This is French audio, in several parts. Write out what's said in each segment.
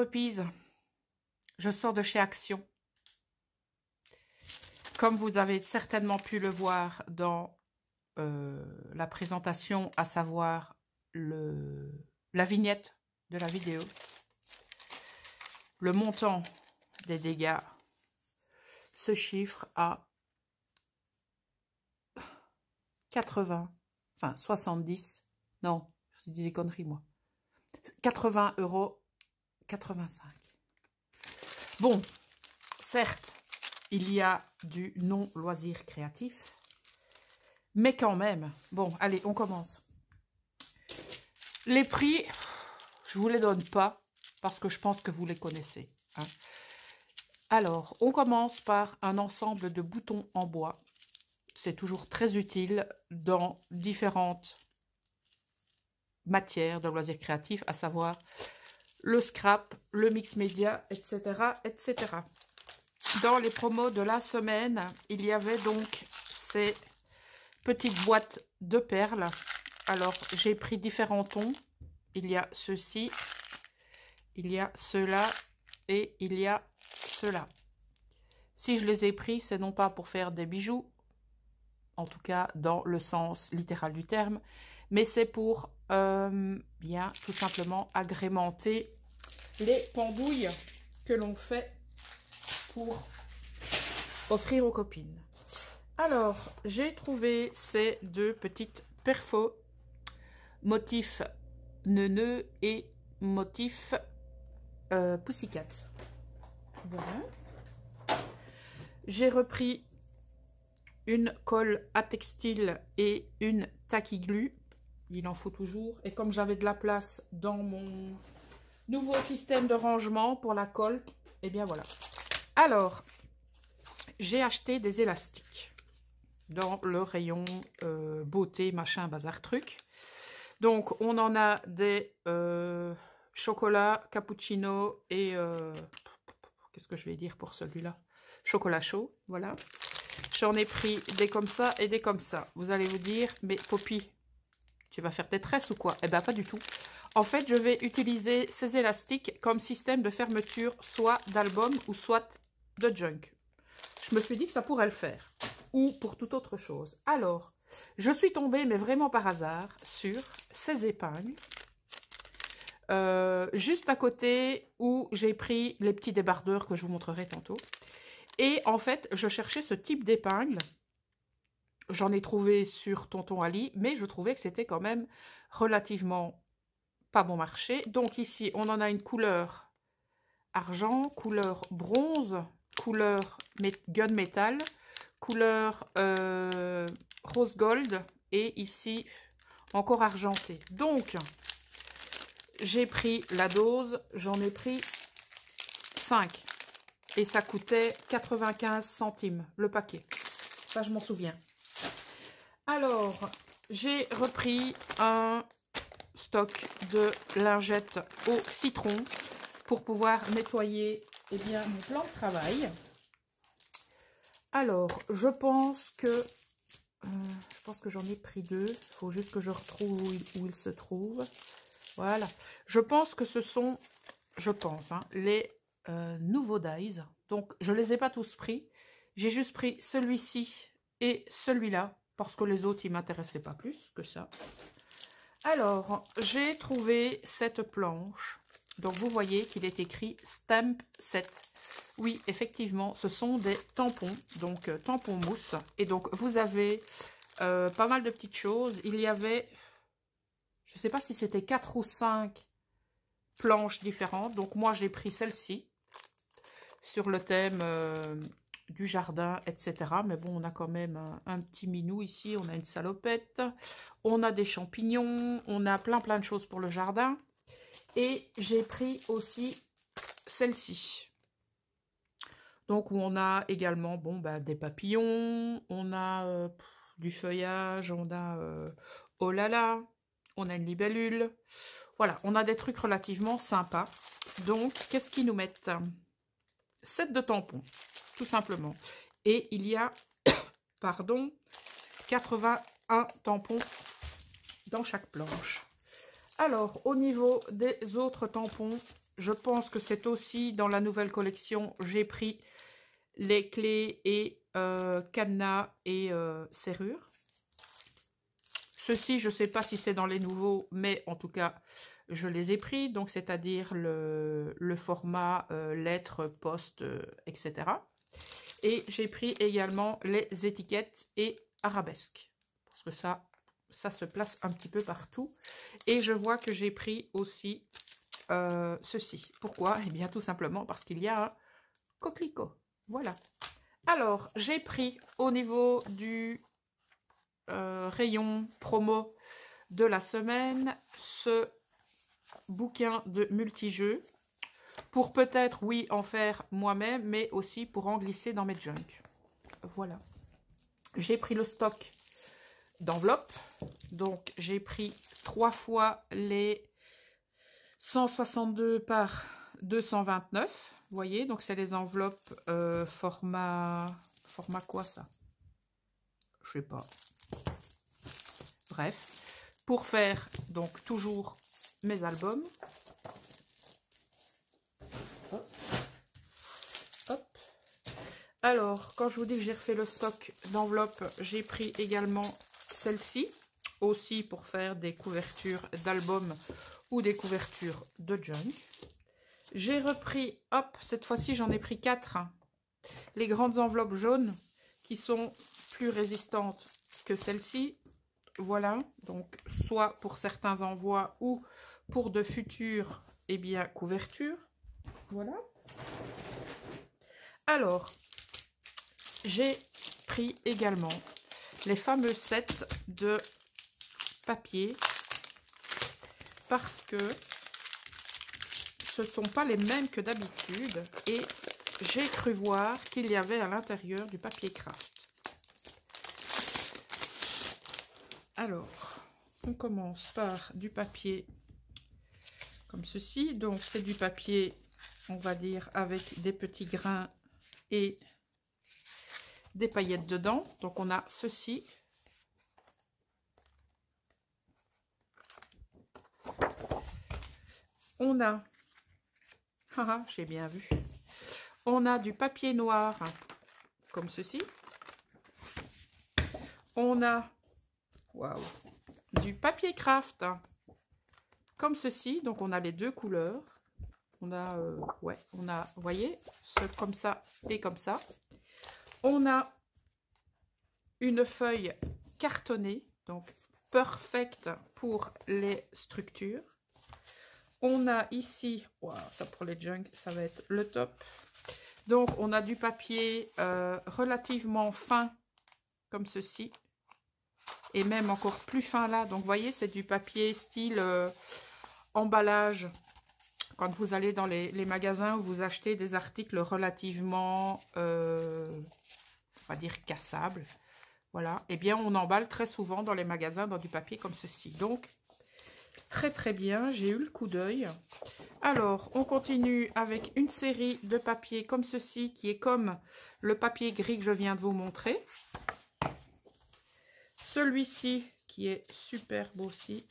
Puppies, je sors de chez Action. Comme vous avez certainement pu le voir dans la présentation, à savoir la vignette de la vidéo, le montant des dégâts se chiffre à 70, non, je dis des conneries moi, 80,85 €. Bon, certes, il y a du non-loisir créatif, mais quand même, bon, allez, on commence. Les prix, je ne vous les donne pas, parce que je pense que vous les connaissez. Hein. Alors, on commence par un ensemble de boutons en bois. C'est toujours très utile dans différentes matières de loisirs créatifs, à savoir le scrap, le mix média, etc., etc. Dans les promos de la semaine, il y avait donc ces petites boîtes de perles. Alors, j'ai pris différents tons. Il y a ceci, il y a cela et il y a cela. Si je les ai pris, c'est non pas pour faire des bijoux, en tout cas dans le sens littéral du terme, mais c'est pour bien tout simplement agrémenter les pendouilles que l'on fait pour offrir aux copines. Alors, j'ai trouvé ces deux petites perfos, motif neuneu et motif pussycat. Voilà. J'ai repris une colle à textile et une tacky glue. Il en faut toujours. Et comme j'avais de la place dans mon nouveau système de rangement pour la colle, et bien voilà. Alors, j'ai acheté des élastiques dans le rayon beauté, machin, bazar, truc. Donc, on en a des chocolat, cappuccino et... qu'est-ce que je vais dire pour celui-là? Chocolat chaud, voilà. J'en ai pris des comme ça et des comme ça. Vous allez vous dire, mais Poppy, tu vas faire des tresses ou quoi? Eh bien, pas du tout. En fait, je vais utiliser ces élastiques comme système de fermeture, soit d'album ou soit de junk. Je me suis dit que ça pourrait le faire. Ou pour toute autre chose. Alors, je suis tombée, mais vraiment par hasard, sur ces épingles. Juste à côté où j'ai pris les petits débardeurs que je vous montrerai tantôt. Et en fait, je cherchais ce type d'épingle. J'en ai trouvé sur Tonton Ali, mais je trouvais que c'était quand même relativement pas bon marché. Donc ici, on en a une couleur argent, couleur bronze, couleur gunmetal, couleur rose gold et ici encore argenté. Donc, j'ai pris la dose, j'en ai pris 5. Et ça coûtait 95 centimes le paquet. Ça, je m'en souviens. Alors, j'ai repris un stock de lingettes au citron pour pouvoir nettoyer bien, mon plan de travail. Alors, je pense que j'en ai pris 2. Il faut juste que je retrouve où il se trouve. Voilà. Je pense que ce sont, les nouveaux dies. Donc, je ne les ai pas tous pris. J'ai juste pris celui-ci et celui-là parce que les autres, ils ne m'intéressaient pas plus que ça. Alors, j'ai trouvé cette planche. Donc, vous voyez qu'il est écrit Stamp Set. Oui, effectivement, ce sont des tampons. Donc, tampons mousse. Et donc, vous avez pas mal de petites choses. Il y avait, je ne sais pas si c'était 4 ou 5 planches différentes. Donc, moi, j'ai pris celle-ci sur le thème du jardin, etc. Mais bon, on a quand même un petit minou ici. On a une salopette. On a des champignons. On a plein de choses pour le jardin. Et j'ai pris aussi celle-ci. Donc, où on a également des papillons. On a du feuillage. On a oh là là. On a une libellule. Voilà, on a des trucs relativement sympas. Donc, qu'est-ce qu'ils nous mettent? 7 de tampons, tout simplement. Et il y a, pardon, 81 tampons dans chaque planche. Alors, au niveau des autres tampons, je pense que c'est aussi dans la nouvelle collection. J'ai pris les clés et cadenas et serrures. Ceci, je ne sais pas si c'est dans les nouveaux, mais en tout cas, je les ai pris. Donc, c'est-à-dire le format lettres, poste, etc. Et j'ai pris également les étiquettes et arabesques. Parce que ça se place un petit peu partout. Et je vois que j'ai pris aussi ceci. Pourquoi? Eh bien, tout simplement parce qu'il y a un coquelicot. Voilà. Alors, j'ai pris au niveau du rayon promo de la semaine ce bouquin de multijeux pour peut-être, oui, en faire moi-même, mais aussi pour en glisser dans mes junk. Voilà. J'ai pris le stock d'enveloppes. Donc, j'ai pris 3 fois les 162 par 229. Vous voyez, donc c'est les enveloppes format quoi ça? Je sais pas. Bref, pour faire donc toujours mes albums. Hop. Hop. Alors, quand je vous dis que j'ai refait le stock d'enveloppes, j'ai pris également celle-ci, aussi pour faire des couvertures d'albums ou des couvertures de junk. J'ai repris, hop, cette fois-ci j'en ai pris 4, les grandes enveloppes jaunes qui sont plus résistantes que celle-ci. Voilà, donc soit pour certains envois ou pour de futures couvertures. Voilà. Alors, j'ai pris également les fameux sets de papier parce que ce ne sont pas les mêmes que d'habitude et j'ai cru voir qu'il y avait à l'intérieur du papier craft. Alors, on commence par du papier comme ceci. Donc, c'est du papier, on va dire, avec des petits grains et des paillettes dedans. Donc, on a ceci. On a, j'ai bien vu, on a du papier noir comme ceci. On a, waouh, du papier craft comme ceci. Donc, on a les deux couleurs. On a, on a, vous voyez, comme ça et comme ça. On a une feuille cartonnée, donc perfect pour les structures. On a ici, wow, ça pour les junk, ça va être le top. Donc, on a du papier relativement fin, comme ceci. Et même encore plus fin là. Donc, vous voyez, c'est du papier style emballage. Quand vous allez dans les magasins où vous achetez des articles relativement, on va dire, cassables. Voilà. Eh bien, on emballe très souvent dans les magasins dans du papier comme ceci. Donc, très très bien, j'ai eu le coup d'œil. Alors, on continue avec une série de papiers comme ceci, qui est comme le papier gris que je viens de vous montrer. Celui-ci, qui est super beau aussi,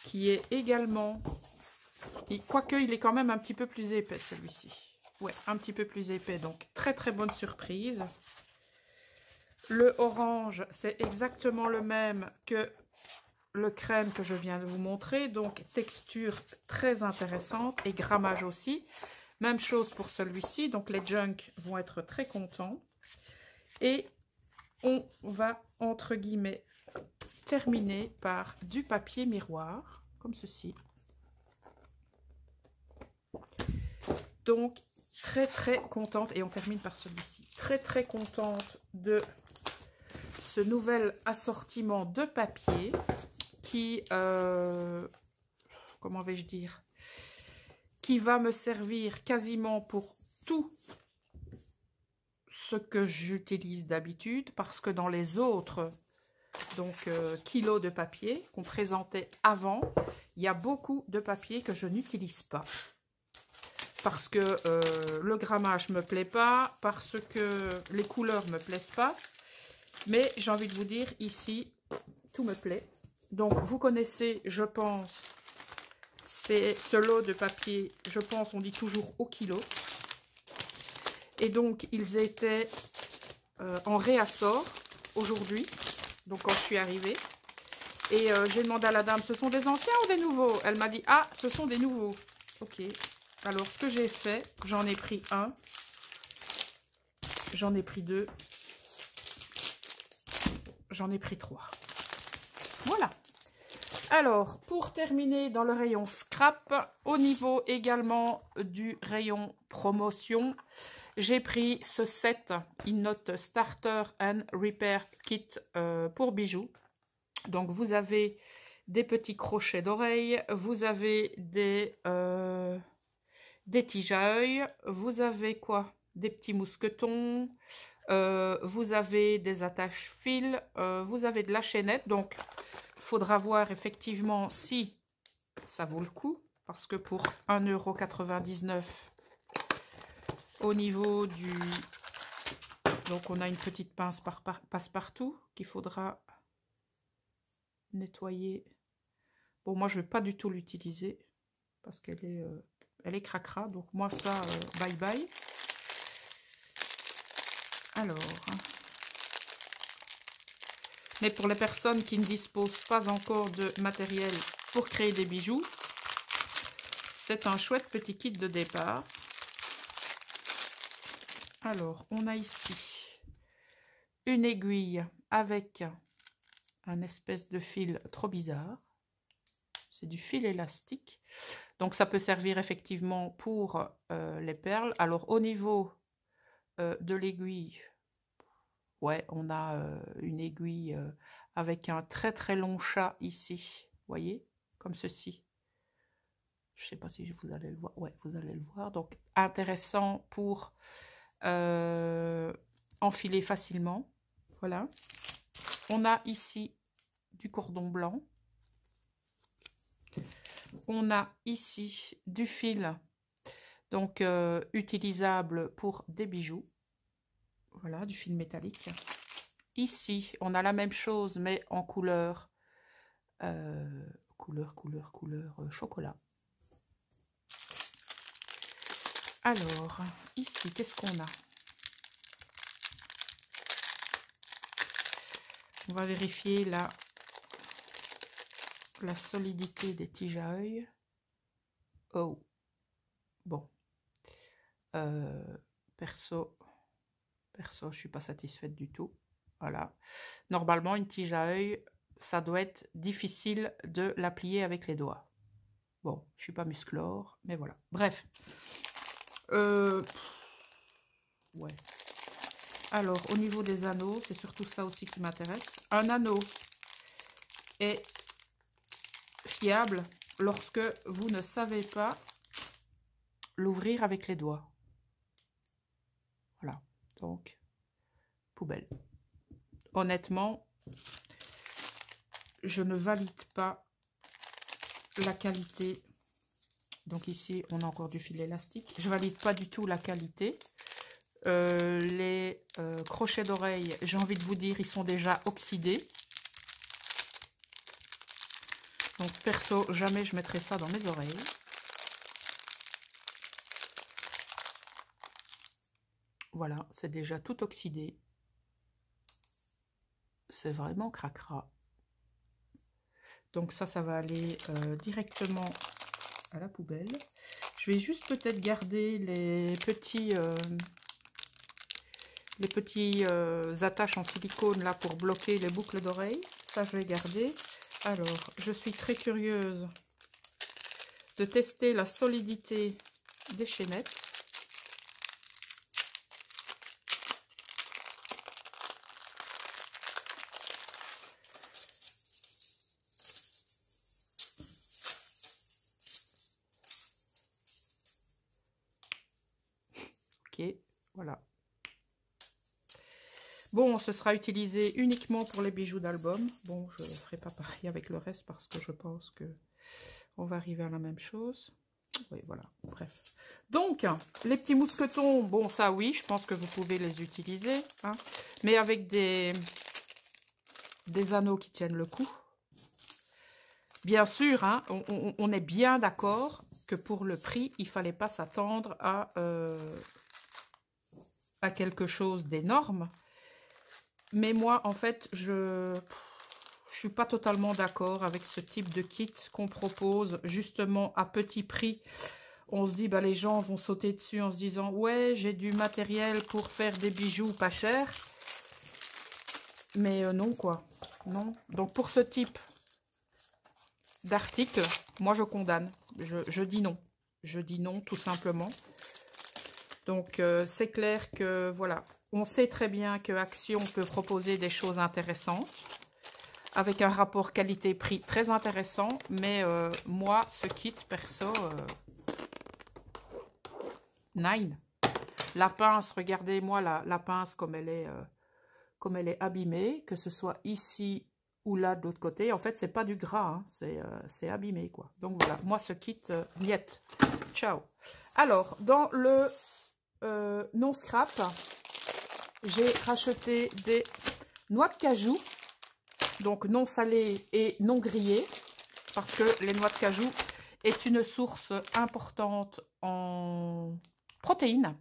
qui est également, quoique il est quand même un petit peu plus épais celui-ci. Ouais, un petit peu plus épais, donc très très bonne surprise. Le orange, c'est exactement le même que le crème que je viens de vous montrer, donc texture très intéressante et grammage aussi. Même chose pour celui-ci, donc les junk vont être très contents. Et on va, entre guillemets, terminer par du papier miroir, comme ceci. Donc, très très contente, et on termine par celui-ci, très très contente de ce nouvel assortiment de papier qui, comment vais-je dire, qui va me servir quasiment pour tout ce que j'utilise d'habitude, parce que dans les autres kilos de papier qu'on présentait avant, il y a beaucoup de papier que je n'utilise pas. Parce que le grammage ne me plaît pas, parce que les couleurs ne me plaisent pas. Mais j'ai envie de vous dire, ici, tout me plaît. Donc, vous connaissez, je pense, ce lot de papier, je pense, on dit toujours au kilo. Et donc, ils étaient en réassort aujourd'hui, donc quand je suis arrivée. Et j'ai demandé à la dame, ce sont des anciens ou des nouveaux? Elle m'a dit, ah, ce sont des nouveaux. Ok. Alors, ce que j'ai fait, j'en ai pris un. J'en ai pris 2. J'en ai pris 3. Voilà. Alors, pour terminer dans le rayon scrap, au niveau également du rayon promotion, j'ai pris ce set InNote Starter and Repair Kit pour bijoux. Donc, vous avez des petits crochets d'oreilles, vous avez des tiges à œil, vous avez quoi? Des petits mousquetons, vous avez des attaches fils, vous avez de la chaînette. Donc, il faudra voir effectivement si ça vaut le coup. Parce que pour 1,99 € au niveau du... Donc, on a une petite pince passe-partout qu'il faudra nettoyer. Bon, moi, je ne vais pas du tout l'utiliser parce qu'elle est, elle est cracra. Donc, moi, ça, bye bye. Alors, mais pour les personnes qui ne disposent pas encore de matériel pour créer des bijoux, c'est un chouette petit kit de départ. Alors, on a ici une aiguille avec un espèce de fil trop bizarre. C'est du fil élastique. Donc, ça peut servir effectivement pour les perles. Alors, au niveau de l'aiguille, ouais, on a une aiguille avec un très très long chat ici. Vous voyez, comme ceci. Je ne sais pas si vous allez le voir. Ouais, vous allez le voir. Donc, intéressant pour enfiler facilement. Voilà. On a ici du cordon blanc. On a ici du fil, donc utilisable pour des bijoux. Voilà, du fil métallique. Ici, on a la même chose, mais en couleur, couleur chocolat. Alors, ici, qu'est-ce qu'on a? On va vérifier la solidité des tiges à œil. Oh, bon. Perso, je suis pas satisfaite du tout. Voilà. Normalement, une tige à œil, ça doit être difficile de la plier avec les doigts. Bon, je suis pas musclore, mais voilà. Bref. Ouais. Alors, au niveau des anneaux, c'est surtout ça aussi qui m'intéresse. Un anneau est fiable lorsque vous ne savez pas l'ouvrir avec les doigts. Voilà. Donc, poubelle. Honnêtement, je ne valide pas la qualité. Donc ici, on a encore du fil élastique. Je ne valide pas du tout la qualité. Les crochets d'oreilles, j'ai envie de vous dire, ils sont déjà oxydés. Donc perso, jamais je mettrai ça dans mes oreilles. Voilà, c'est déjà tout oxydé. C'est vraiment cracra. Donc ça va aller directement à la poubelle. Je vais juste peut-être garder les petits attaches en silicone là pour bloquer les boucles d'oreilles. Ça, je vais garder. Alors, je suis très curieuse de tester la solidité des chaînettes. Ok, voilà. Bon, ce sera utilisé uniquement pour les bijoux d'album. Bon, je ne ferai pas pareil avec le reste parce que je pense que on va arriver à la même chose. Oui, voilà, bref. Donc, les petits mousquetons, bon, ça oui, je pense que vous pouvez les utiliser. Hein, mais avec des anneaux qui tiennent le coup. Bien sûr, hein, on est bien d'accord que pour le prix, il ne fallait pas s'attendre à quelque chose d'énorme. Mais moi, en fait, je suis pas totalement d'accord avec ce type de kit qu'on propose justement à petit prix. On se dit, bah, les gens vont sauter dessus en se disant, ouais, j'ai du matériel pour faire des bijoux pas chers. Mais non, quoi. Non. Donc, pour ce type d'article, moi, je condamne. Je dis non. Je dis non, tout simplement. Donc, c'est clair que, voilà, on sait très bien que Action peut proposer des choses intéressantes, avec un rapport qualité-prix très intéressant, mais moi, ce kit, perso, nine. La pince, regardez-moi la pince comme elle est abîmée, que ce soit ici ou là de l'autre côté. En fait, c'est pas du gras, hein, c'est abîmé, quoi. Donc voilà, moi, ce kit, miette. Ciao. Alors, dans le non-scrap, j'ai racheté des noix de cajou, donc non salées et non grillées, parce que les noix de cajou est une source importante en protéines.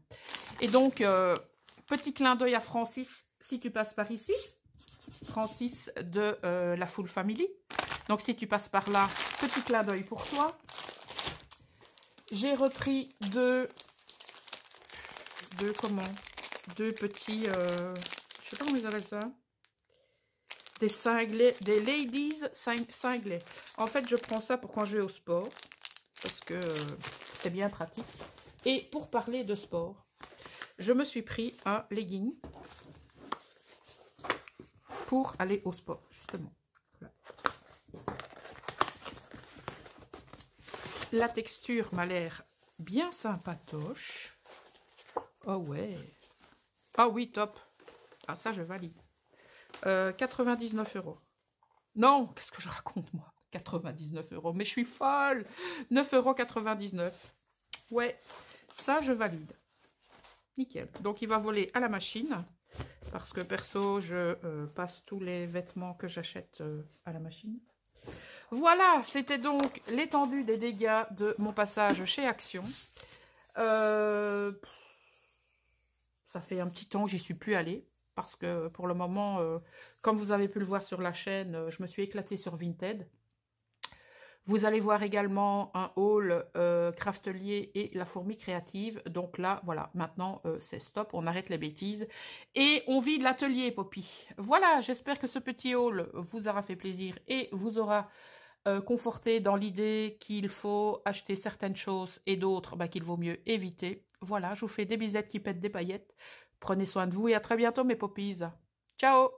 Et donc, petit clin d'œil à Francis, si tu passes par ici, Francis de la Full Family. Donc, si tu passes par là, petit clin d'œil pour toi. J'ai repris deux petits, je sais pas comment ils appellent ça, des cinglés, des ladies cinglés. En fait, je prends ça pour quand je vais au sport, parce que c'est bien pratique. Et pour parler de sport, je me suis pris un legging pour aller au sport, justement. Voilà. La texture m'a l'air bien sympatoche. Oh ouais. Ah oui, top. Ah ça, je valide. 99 €. Non, qu'est-ce que je raconte, moi? 99 €. Mais je suis folle. 9,99 €. Ouais, ça, je valide. Nickel. Donc, il va voler à la machine. Parce que, perso, je passe tous les vêtements que j'achète à la machine. Voilà, c'était donc l'étendue des dégâts de mon passage chez Action. Ça fait un petit temps que j'y suis plus allée. Parce que pour le moment, comme vous avez pu le voir sur la chaîne, je me suis éclatée sur Vinted. Vous allez voir également un haul Craftelier et la fourmi créative. Donc là, voilà, maintenant c'est stop, on arrête les bêtises. Et on vide l'atelier, Poppy. Voilà, j'espère que ce petit haul vous aura fait plaisir et vous aura conforté dans l'idée qu'il faut acheter certaines choses et d'autres qu'il vaut mieux éviter. Voilà, je vous fais des bisettes qui pètent des paillettes. Prenez soin de vous et à très bientôt mes poppies. Ciao!